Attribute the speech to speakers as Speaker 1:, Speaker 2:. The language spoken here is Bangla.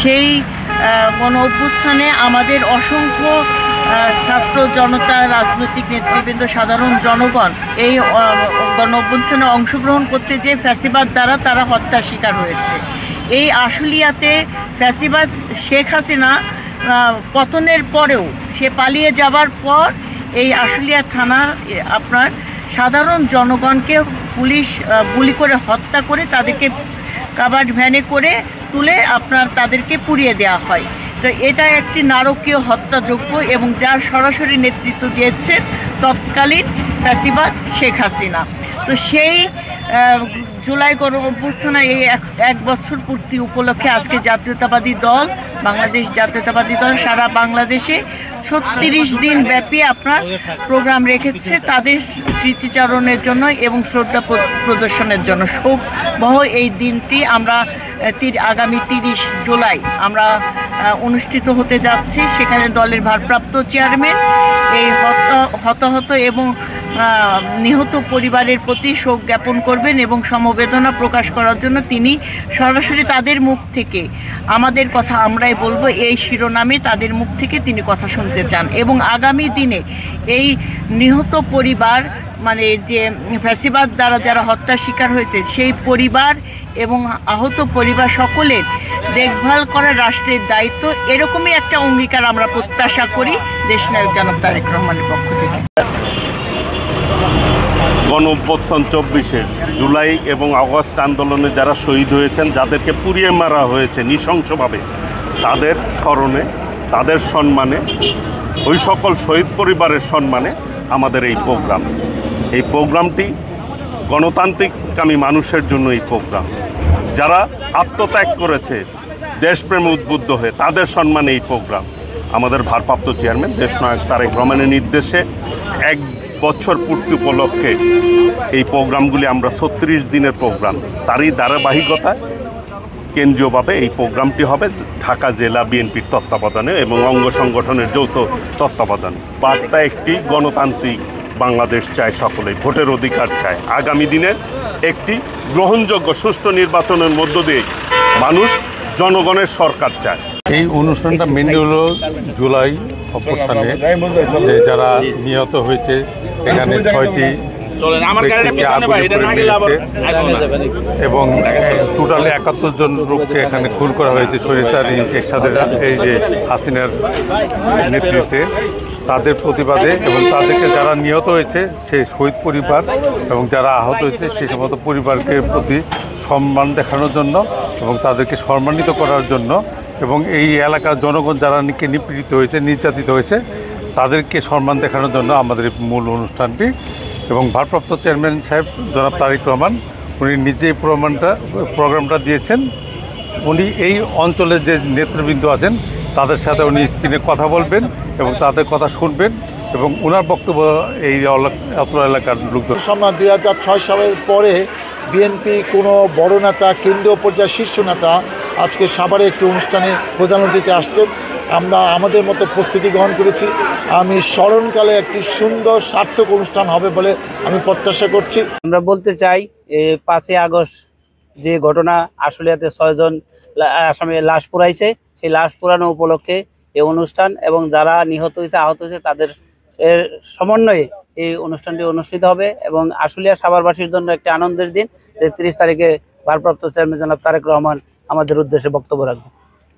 Speaker 1: সেই গণ অভ্যুত্থানে আমাদের অসংখ্য ছাত্র জনতা, রাজনৈতিক নেতৃবৃন্দ, সাধারণ জনগণ এই গণ অভ্যুত্থানে অংশগ্রহণ করতে যে ফ্যাসিবাদ দ্বারা তারা হত্যার শিকার হয়েছে। এই আশুলিয়াতে ফ্যাসিবাদ শেখ হাসিনা পতনের পরেও, সে পালিয়ে যাবার পর এই আশুলিয়া থানা আপনার সাধারণ জনগণকে পুলিশ গুলি করে হত্যা করে তাদেরকে কাভার্ড ভ্যানে করে তুলে তাদেরকে পুড়িয়ে দেওয়া হয়। তো এটা একটি নারকীয় হত্যাযজ্ঞ এবং যার সরাসরি নেতৃত্ব দিয়েছেন তৎকালীন ফ্যাসিবাদ শেখ হাসিনা। তো সেই জুলাই গণ অভ্যুত্থানের এই এক বছর পূর্তি উপলক্ষে আজকে জাতীয়তাবাদী দল, বাংলাদেশ জাতীয়তাবাদী দল সারা বাংলাদেশে 36 দিন ব্যাপী প্রোগ্রাম রেখেছে তাদের স্মৃতিচারণের জন্য এবং শ্রদ্ধা প্রদর্শনের জন্য। শোকবহ এই দিনটি আমরা আগামী 30 জুলাই আমরা অনুষ্ঠিত হতে যাচ্ছি। সেখানে দলের ভারপ্রাপ্ত চেয়ারম্যান এই হতাহত এবং নিহত পরিবারের প্রতি শোক জ্ঞাপন করবেন এবং সমবেদনা প্রকাশ করার জন্য তিনি সরাসরি তাদের মুখ থেকে আমাদের কথা আমরাই বলবো এই শিরোনামে তাদের মুখ থেকে তিনি কথা শুনতে চান। এবং আগামী দিনে এই নিহত পরিবার, মানে যে ফ্যাসিবাদ দ্বারা যারা হত্যার শিকার হয়েছে সেই পরিবার এবং আহত পরিবার সকলের দেখভাল করার রাষ্ট্রের দায়িত্ব, এরকমই একটা অঙ্গীকার আমরা প্রত্যাশা করি দেশনায়ক জনাব তারেক রহমানের পক্ষ থেকে।
Speaker 2: গণ অভ্যুত্থান 24-এর জুলাই এবং আগস্ট আন্দোলনে যারা শহীদ হয়েছেন, যাদেরকে পুড়িয়ে মারা হয়েছে নৃশংসভাবে, তাদের স্মরণে, তাদের সম্মানে, ওই সকল শহীদ পরিবারের সম্মানে আমাদের এই প্রোগ্রামটি গণতান্ত্রিককামী মানুষের জন্য এই প্রোগ্রাম। যারা আত্মত্যাগ করেছে দেশপ্রেমে উদ্বুদ্ধ হয়ে, তাদের সম্মানে এই প্রোগ্রাম। আমাদের ভারপ্রাপ্ত চেয়ারম্যান দেশনায়ক তারেক রহমানের নির্দেশে 1 বছর পূর্তি উপলক্ষে এই প্রোগ্রামগুলি আমরা 36 দিনের প্রোগ্রাম, তারই ধারাবাহিকতায় কেন্দ্রীয়ভাবে এই প্রোগ্রামটি হবে ঢাকা জেলা বিএনপির তত্ত্বাবধানে এবং অঙ্গ সংগঠনের যৌথ তত্ত্বাবধানে। বার্তা একটি, গণতান্ত্রিক বাংলাদেশ চায় সকলেই, ভোটের অধিকার চায়, আগামী দিনের একটি গ্রহণযোগ্য সুষ্ঠু নির্বাচনের মধ্য দিয়ে মানুষ জনগণের সরকার চায়।
Speaker 3: এই অনুষ্ঠানটা মেনলি হলো জুলাই অভ্যুত্থানে যে যারা নিহত হয়েছে, এখানে 6টি এবং টোটালি 71 জন লোককে এখানে খুন করা হয়েছে স্বৈরাচারী এরশাদের এই যে হাসিনার নেতৃত্বে, তাদের প্রতিবাদে এবং তাদেরকে যারা নিহত হয়েছে সেই শহীদ পরিবার এবং যারা আহত হয়েছে সেই সমস্ত পরিবারকে প্রতি সম্মান দেখানোর জন্য এবং তাদেরকে সম্মানিত করার জন্য এবং এই এলাকার জনগণ যারা নিপীড়িত হয়েছে, নির্যাতিত হয়েছে, তাদেরকে সম্মান দেখানোর জন্য আমাদের মূল অনুষ্ঠানটি। এবং ভারপ্রাপ্ত চেয়ারম্যান সাহেব জনাব তারেক রহমান উনি নিজেই প্রোগ্রামটা দিয়েছেন। উনি এই অঞ্চলের যে নেতৃবৃন্দ আছেন তাদের সাথে উনি স্ক্রিনে কথা বলবেন এবং তাদের কথা শুনবেন এবং ওনার বক্তব্য এই অত্র এলাকার লোকজন।
Speaker 4: 2006 সালের পরে বিএনপি কোনো বড় নেতা, কেন্দ্রীয় পর্যায়ের শীর্ষ নেতা আজকে সাভারে একটি অনুষ্ঠানে প্রধান অতিথি আসছেন। আমরা আমাদের মতো প্রস্তুতি গ্রহণ করেছি। আমি স্মরণকালে একটি সুন্দর সার্থক অনুষ্ঠান হবে বলে আমি প্রত্যাশা করছি।
Speaker 5: আমরা বলতে চাই 5ই আগস্ট যে ঘটনা আশুলিয়াতে 6 জন আসামির লাশ পুড়াইছে, সেই লাশ পুরানো উপলক্ষে এই অনুষ্ঠান এবং যারা নিহত হয়েছে, আহত হয়েছে তাদের সমন্বয়ে এই অনুষ্ঠানটি অনুষ্ঠিত হবে এবং আশুলিয়া সাভারবাসীর জন্য একটি আনন্দের দিন যে 30 তারিখে ভারপ্রাপ্ত চেয়ারম্যান জনাব তারেক রহমান আমাদের উদ্দেশ্যে বক্তব্য রাখবেন।